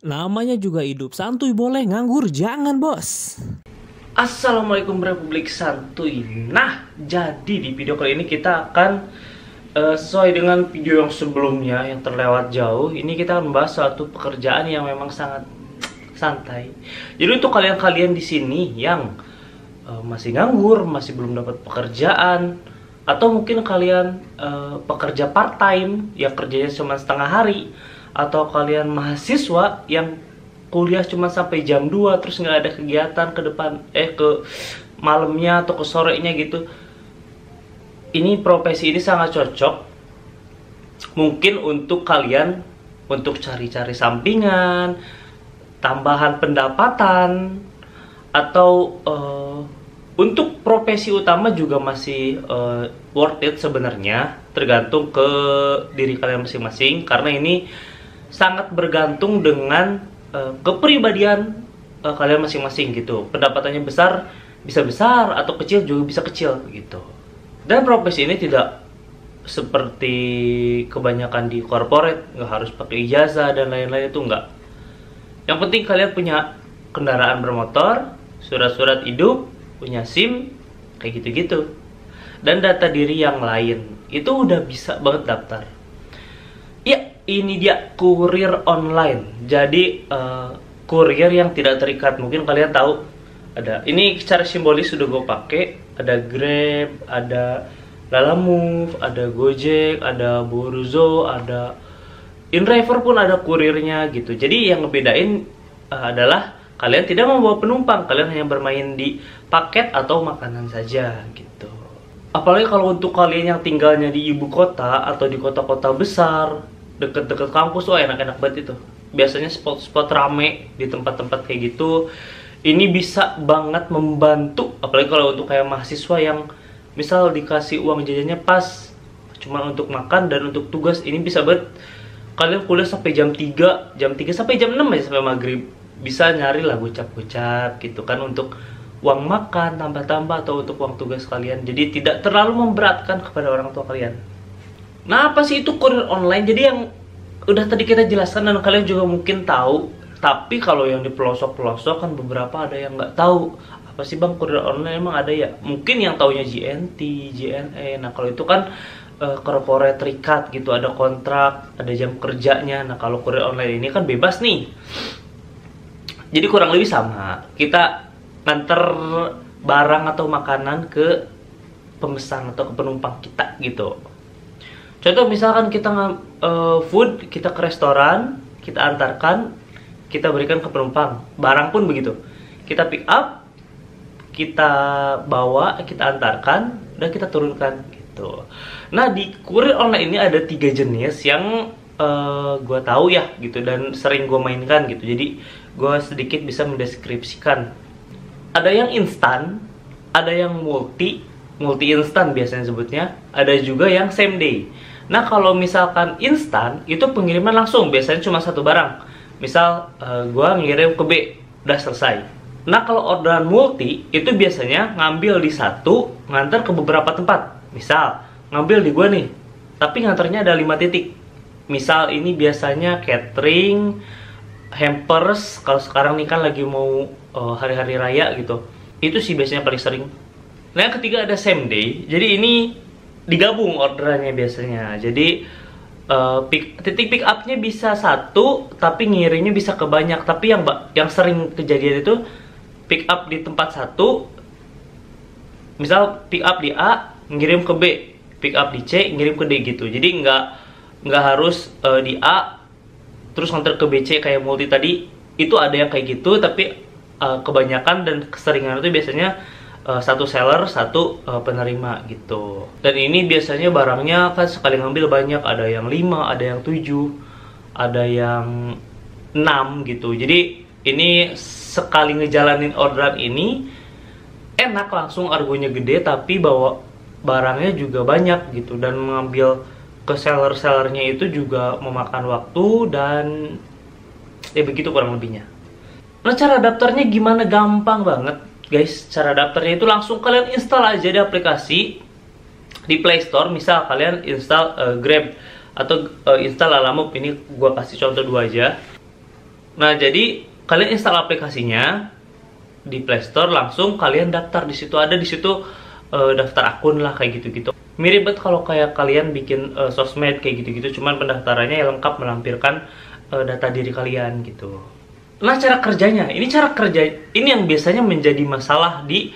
Namanya juga hidup santuy boleh, nganggur jangan bos. Assalamualaikum Republik Santuy. Nah, jadi di video kali ini kita akan sesuai dengan video yang sebelumnya yang terlewat jauh. Ini kita akan membahas suatu pekerjaan yang memang sangat santai. Jadi untuk kalian-kalian di sini yang masih nganggur, masih belum dapat pekerjaan, atau mungkin kalian pekerja part time yang kerjanya cuma setengah hari, atau kalian mahasiswa yang kuliah cuma sampai jam 2 terus nggak ada kegiatan ke depan ke malamnya atau ke sorenya gitu. Ini profesi ini sangat cocok mungkin untuk kalian untuk cari-cari sampingan, tambahan pendapatan, atau untuk profesi utama juga masih worth it sebenarnya, tergantung ke diri kalian masing-masing karena ini sangat bergantung dengan kepribadian kalian masing-masing gitu. Pendapatannya besar bisa besar atau kecil juga bisa kecil gitu. Dan profesi ini tidak seperti kebanyakan di corporate, nggak harus pakai ijazah dan lain-lain, itu enggak. Yang penting kalian punya kendaraan bermotor, surat-surat hidup, punya SIM, kayak gitu-gitu. Dan data diri yang lain, itu udah bisa banget daftar. Ya, ini dia kurir online. Jadi kurir yang tidak terikat. Mungkin kalian tahu ada. Ini secara simbolis sudah gue pakai. Ada Grab, ada Lalamove, ada Gojek, ada Boruzo, ada InDriver pun ada kurirnya gitu. Jadi yang ngebedain adalah kalian tidak membawa penumpang, kalian hanya bermain di paket atau makanan saja gitu. Apalagi kalau untuk kalian yang tinggalnya di ibu kota atau di kota-kota besar, deket-deket kampus, wah enak-enak banget itu. Biasanya spot-spot rame di tempat-tempat kayak gitu. Ini bisa banget membantu, apalagi kalau untuk kayak mahasiswa yang misal dikasih uang jajannya pas cuma untuk makan dan untuk tugas, ini bisa banget kalian kuliah sampai jam 3 sampai jam 6 aja, sampai maghrib. Bisa nyari lah gocap-gocap gitu kan untuk uang makan tambah-tambah atau untuk uang tugas kalian. Jadi tidak terlalu memberatkan kepada orang tua kalian. Nah, apa sih itu kurir online? Jadi yang udah tadi kita jelaskan dan kalian juga mungkin tahu. Tapi kalau yang di pelosok-pelosok kan beberapa ada yang nggak tahu. Apa sih bang kurir online, emang ada ya? Mungkin yang taunya JNT, JNE. Nah kalau itu kan corporate terikat gitu. Ada kontrak, ada jam kerjanya. Nah kalau kurir online ini kan bebas nih. Jadi kurang lebih sama. Kita nganter barang atau makanan ke pemesan atau ke penumpang kita gitu. Contoh misalkan kita food, kita ke restoran, kita antarkan, kita berikan ke penumpang. Barang pun begitu. Kita pick up, kita bawa, kita antarkan, dan kita turunkan gitu. Nah di kurir online ini ada 3 jenis yang gue tahu ya gitu dan sering gue mainkan gitu. Jadi gue sedikit bisa mendeskripsikan. Ada yang instan, ada yang multi instan biasanya sebutnya, ada juga yang same day. Nah kalau misalkan instan itu pengiriman langsung, biasanya cuma satu barang. Misal gue ngirim ke B, udah selesai. Nah kalau orderan multi itu biasanya ngambil di satu, ngantar ke beberapa tempat. Misal ngambil di gue nih, tapi ngantarnya ada 5 titik. Misal ini biasanya catering, hampers, kalau sekarang nih kan lagi mau hari-hari raya gitu. Itu sih biasanya paling sering. Nah yang ketiga ada same day. Jadi ini digabung orderannya biasanya. Jadi titik pick upnya bisa satu, tapi ngirimnya bisa ke banyak. Tapi yang sering kejadian itu pick up di tempat satu. Misal pick up di A, ngirim ke B, pick up di C, ngirim ke D gitu. Jadi nggak harus di A terus nganter ke BC kayak multi tadi. Itu ada yang kayak gitu, tapi kebanyakan dan keseringan itu biasanya satu seller, satu penerima gitu. Dan ini biasanya barangnya kan sekali ngambil banyak, ada yang 5, ada yang 7, ada yang 6 gitu. Jadi ini sekali ngejalanin orderan ini enak, langsung argonya gede, tapi bawa barangnya juga banyak gitu. Dan mengambil ke seller-sellernya itu juga memakan waktu dan ya begitu kurang lebihnya. Nah cara daftarnya gimana? Gampang banget guys. Cara daftarnya itu langsung kalian install aja di aplikasi di Play Store. Misal kalian install Grab atau install Lalamove. Ini gua kasih contoh 2 aja. Nah, jadi kalian install aplikasinya di Play Store, langsung kalian daftar di situ. Ada di situ daftar akun lah kayak gitu-gitu. Mirip banget kalau kayak kalian bikin sosmed kayak gitu-gitu, cuman pendaftarannya yang lengkap melampirkan data diri kalian gitu. Nah, cara kerjanya, ini yang biasanya menjadi masalah di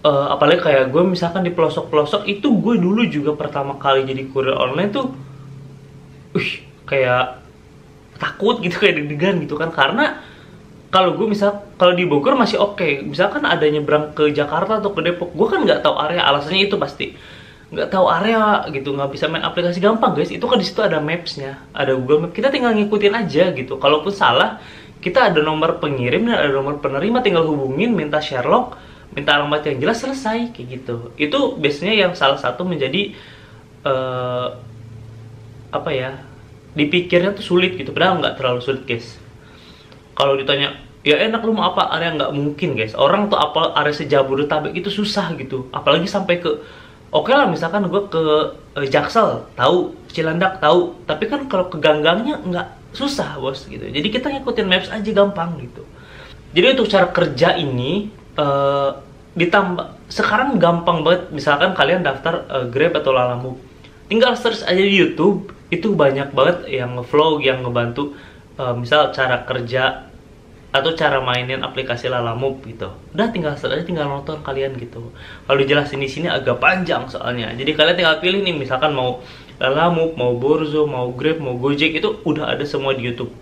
apalagi kayak gue misalkan di pelosok-pelosok itu. Gue dulu juga pertama kali jadi kurir online tuh kayak takut gitu, kayak deg-degan gitu kan, karena kalau di Bogor masih oke. Misalkan ada nyebrang ke Jakarta atau ke Depok, gue kan nggak tahu area, alasannya itu pasti nggak tahu area gitu, nggak bisa main aplikasi. Gampang guys, itu kan di situ ada Maps-nya, ada Google Map, kita tinggal ngikutin aja gitu. Kalaupun salah, kita ada nomor pengirim dan ada nomor penerima, tinggal hubungin, minta Sherlock, minta alamat yang jelas, selesai kayak gitu. Itu biasanya yang salah satu menjadi apa ya, dipikirnya tuh sulit gitu, padahal nggak terlalu sulit guys. Kalau ditanya ya enak lu mau apa area, nggak mungkin guys. Orang tuh apa area sejabodetabek itu susah gitu, apalagi sampai ke oke lah misalkan gue ke Jaksel tahu, Cilandak tahu, tapi kan kalau ke gang-gangnya nggak, susah bos gitu. Jadi kita ngikutin Maps aja, gampang gitu. Jadi untuk cara kerja ini ditambah sekarang gampang banget. Misalkan kalian daftar Grab atau Lalamove, tinggal search aja di YouTube, itu banyak banget yang nge-vlog, yang ngebantu misal cara kerja atau cara mainin aplikasi Lalamove gitu. Udah tinggal search aja, tinggal nonton kalian gitu. Kalau dijelasin di sini agak panjang soalnya. Jadi kalian tinggal pilih nih, misalkan mau Lalamove, mau Borzo, mau Grab, mau Gojek, itu udah ada semua di YouTube.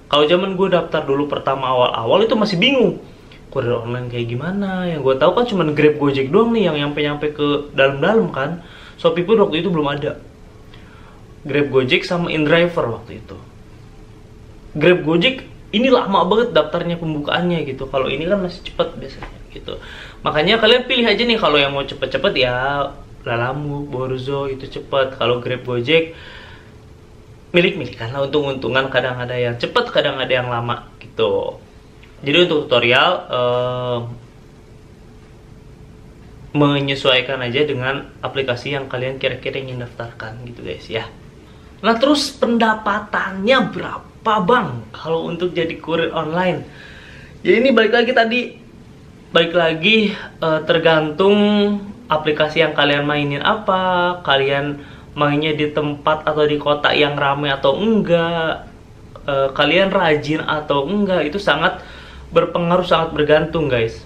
Kalau zaman gue daftar dulu pertama awal-awal itu masih bingung, kurir online kayak gimana. Yang gue tahu kan cuma Grab, Gojek doang nih yang nyampe ke dalam-dalam kan. Shopee pun waktu itu belum ada. Grab, Gojek sama InDriver waktu itu. Grab, Gojek ini lama banget daftarnya, pembukaannya gitu. Kalau ini kan masih cepet biasanya gitu. Makanya kalian pilih aja nih, kalau yang mau cepet-cepet ya Lalamove, Borzo itu cepet. Kalau Grab, Gojek milik-milik, karena untung-untungan, kadang ada yang cepet, kadang ada yang lama gitu. Jadi untuk tutorial menyesuaikan aja dengan aplikasi yang kalian kira-kira ingin daftarkan gitu guys ya. Nah, terus pendapatannya berapa bang kalau untuk jadi kurir online? Ya ini balik lagi tergantung aplikasi yang kalian mainin apa. Kalian mainnya di tempat atau di kota yang ramai atau enggak, kalian rajin atau enggak, itu sangat berpengaruh, sangat bergantung guys.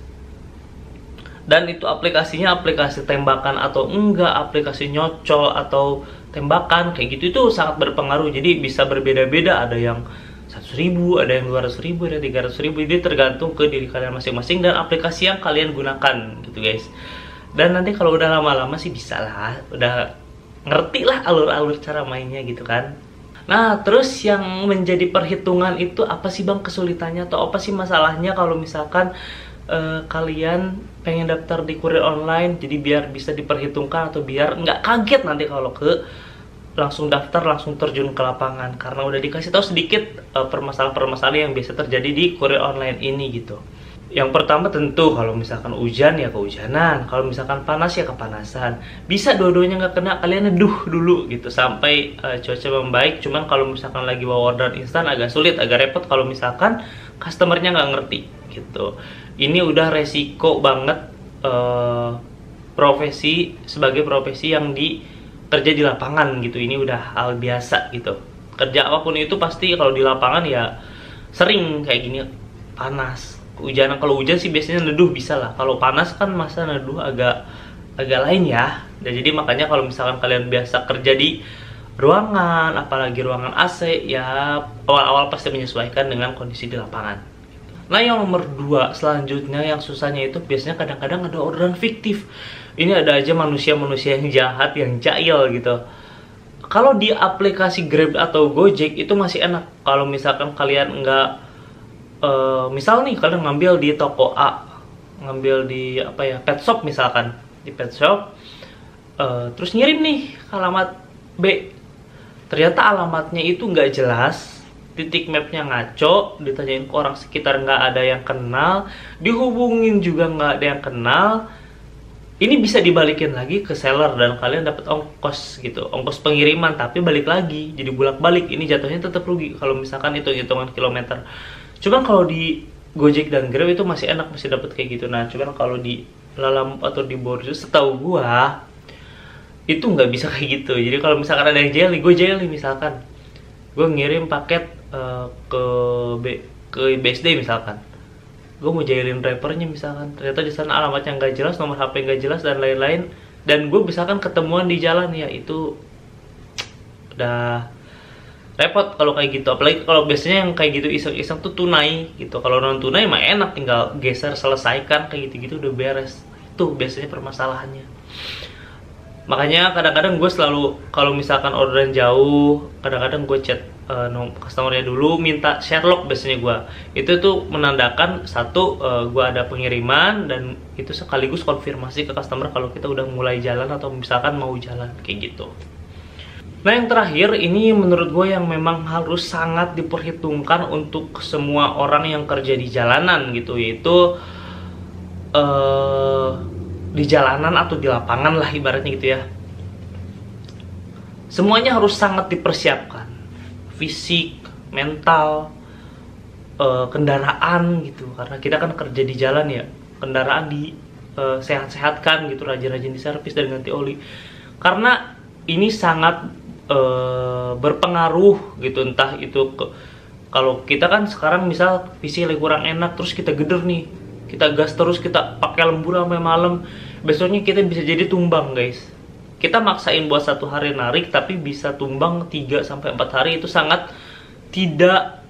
Dan itu aplikasinya aplikasi tembakan atau enggak, aplikasi nyocol atau tembakan kayak gitu, itu sangat berpengaruh. Jadi bisa berbeda-beda, ada yang 100.000, ada yang 200.000, ada 300.000. Jadi tergantung ke diri kalian masing-masing dan aplikasi yang kalian gunakan gitu guys. Dan nanti kalau udah lama-lama sih bisa lah, udah ngerti lah alur-alur cara mainnya gitu kan. Nah, terus yang menjadi perhitungan itu apa sih bang kesulitannya atau apa sih masalahnya kalau misalkan kalian pengen daftar di kurir online? Jadi biar bisa diperhitungkan atau biar nggak kaget nanti kalau langsung daftar, langsung terjun ke lapangan, karena udah dikasih tahu sedikit permasalahan-permasalahan yang biasa terjadi di kurir online ini gitu. Yang pertama tentu kalau misalkan hujan ya kehujanan, kalau misalkan panas ya kepanasan. Bisa dua-duanya nggak kena, kalian neduh dulu gitu sampai cuaca membaik. Cuman kalau misalkan lagi bawa orderan instan agak sulit, agak repot kalau misalkan customernya nggak ngerti gitu. Ini udah resiko banget sebagai profesi yang kerja di lapangan gitu. Ini udah hal biasa gitu. Kerja apapun itu pasti kalau di lapangan ya sering kayak gini, panas. Hujan, kalau hujan sih biasanya neduh bisa lah. Kalau panas kan masa neduh agak lain ya. Dan jadi makanya kalau misalkan kalian biasa kerja di ruangan, apalagi ruangan AC, ya awal-awal pasti menyesuaikan dengan kondisi di lapangan. Nah, yang nomor 2 selanjutnya yang susahnya itu biasanya kadang-kadang ada orderan fiktif. Ini ada aja manusia-manusia yang jahat, yang jahil gitu. Kalau di aplikasi Grab atau Gojek itu masih enak. Kalau misalkan kalian nggak misal nih kalian ngambil di toko A, ngambil di apa ya, pet shop misalkan, di pet shop, terus ngirim nih ke alamat B, ternyata alamatnya itu nggak jelas, titik mapnya ngaco, ditanyain ke orang sekitar nggak ada yang kenal, dihubungin juga nggak ada yang kenal. Ini bisa dibalikin lagi ke seller dan kalian dapat ongkos gitu, ongkos pengiriman, tapi balik lagi jadi bolak-balik. Ini jatuhnya tetap rugi kalau misalkan itu hitungan kilometer. Cuman kalau di Gojek dan Grab itu masih enak, masih dapat kayak gitu. Nah, cuman kalau di Lalamove atau di Borju, setahu gua itu nggak bisa kayak gitu. Jadi kalau misalkan ada yang jelly, gue jelly misalkan, gue ngirim paket ke ke BSD misalkan, gue mau jailin drivernya misalkan, ternyata di sana alamatnya nggak jelas, nomor HP nggak jelas dan lain-lain, dan gue misalkan ketemuan di jalan, ya itu udah repot kalau kayak gitu. Apalagi kalau biasanya yang kayak gitu iseng-iseng tuh tunai gitu. Kalau non tunai mah enak, tinggal geser selesaikan kayak gitu-gitu udah beres. Itu biasanya permasalahannya. Makanya kadang-kadang gue selalu kalau misalkan orderan jauh, kadang-kadang gue chat customernya dulu, minta share log biasanya gue. Itu tuh menandakan satu, gue ada pengiriman, dan itu sekaligus konfirmasi ke customer kalau kita udah mulai jalan atau misalkan mau jalan kayak gitu. Nah, yang terakhir ini menurut gue yang memang harus sangat diperhitungkan untuk semua orang yang kerja di jalanan gitu, yaitu di jalanan atau di lapangan lah ibaratnya gitu ya. Semuanya harus sangat dipersiapkan, fisik, mental, kendaraan gitu, karena kita kan kerja di jalan ya. Kendaraan di sehat-sehatkan gitu, rajin-rajin diservis dan ganti oli, karena ini sangat berpengaruh gitu. Entah itu kalau kita kan sekarang misal visi lagi kurang enak, terus kita geder nih, kita gas terus, kita pakai lembur sampai malam, besoknya kita bisa jadi tumbang guys. Kita maksain buat 1 hari narik tapi bisa tumbang 3-4 hari. Itu sangat tidak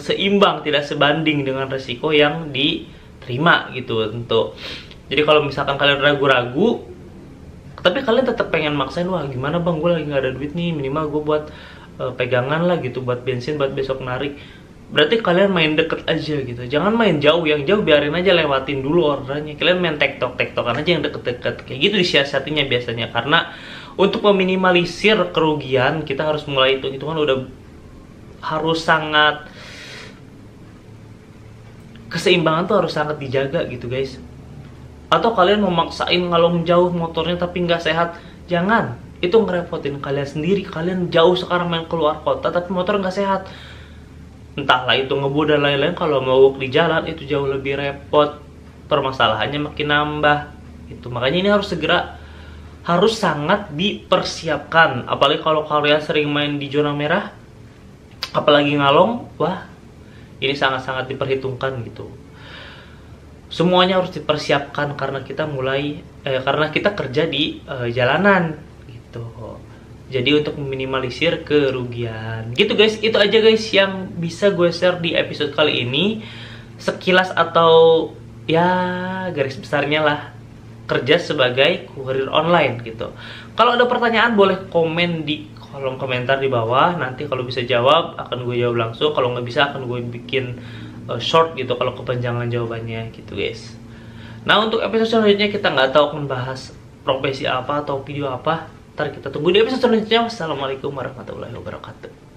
seimbang, tidak sebanding dengan resiko yang diterima gitu tentu. Jadi kalau misalkan kalian ragu-ragu tapi kalian tetap pengen maksain, wah gimana bang, gue lagi nggak ada duit nih, minimal gue buat pegangan lah gitu, buat bensin, buat besok narik. Berarti kalian main deket aja gitu, jangan main jauh. Yang jauh biarin aja, lewatin dulu orderannya. Kalian main tektokan aja yang deket-deket, kayak gitu disiasatinya biasanya. Karena untuk meminimalisir kerugian, kita harus mulai hitung-hitungan, udah harus sangat, keseimbangan tuh harus sangat dijaga gitu guys. Atau kalian memaksain ngalong jauh motornya tapi nggak sehat, jangan. Itu ngerepotin kalian sendiri. Kalian jauh sekarang main keluar kota tapi motor nggak sehat, entahlah itu ngebut dan lain-lain. Kalau mau di jalan itu jauh lebih repot, permasalahannya makin nambah itu. Makanya ini harus segera, harus sangat dipersiapkan. Apalagi kalau kalian sering main di zona merah, apalagi ngalong, wah ini sangat-sangat diperhitungkan gitu. Semuanya harus dipersiapkan karena kita karena kita kerja di jalanan gitu. Jadi untuk meminimalisir kerugian gitu guys. Itu aja guys yang bisa gue share di episode kali ini, sekilas atau ya garis besarnya lah kerja sebagai kurir online gitu. Kalau ada pertanyaan boleh komen di kolom komentar di bawah. Nanti kalau bisa jawab akan gue jawab langsung, kalau nggak bisa akan gue bikin short gitu kalau kepanjangan jawabannya gitu guys. Nah, untuk episode selanjutnya kita nggak tahu akan bahas profesi apa atau video apa. Ntar kita tunggu di episode selanjutnya. Wassalamualaikum warahmatullahi wabarakatuh.